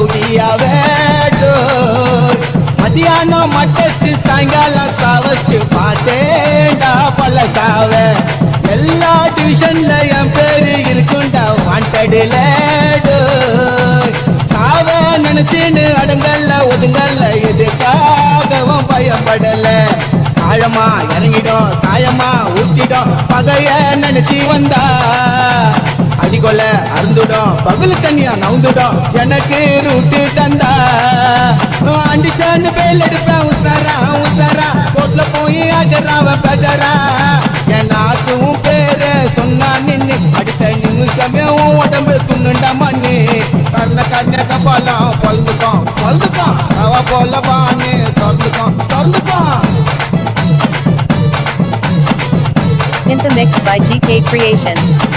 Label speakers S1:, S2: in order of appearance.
S1: ரவுடியாவே மதியானம் மட்டச்சு சாயங்காலம் சாவச்சு பார்த்தேன்டா பழசாவ எல்லா டிவிஷன்ல என் பேரு இருக்குண்டா வாண்டடுல சாவ நினைச்சுன்னு அடங்கல்ல ஒதுங்கல்ல எதுக்காகவும் பயப்படல ஆழமா இறங்கிடும் சாயமா ஊத்திடும் பகைய நினைச்சு வந்தா அடிகொல அருந்துடும் பகுல தனியா நவுந்துடும் எனக்கு ரூட்டு தந்தா அண்டிச்சான்னு பேல் எடுப்பேன் உசாரா உசாரா கோட்ல போய் ஆஜராவ பேஜரா என்னாக்கும் பேரு சொன்னா நின்னு அடுத்த நிமிஷமே உடம்பு துண்ணுண்டா மண்ணு கர்ண கபாலம் பொழுதுக்கும் அவ போல வான்னு திறந்துக்கும்
S2: In the mix by GK Creations.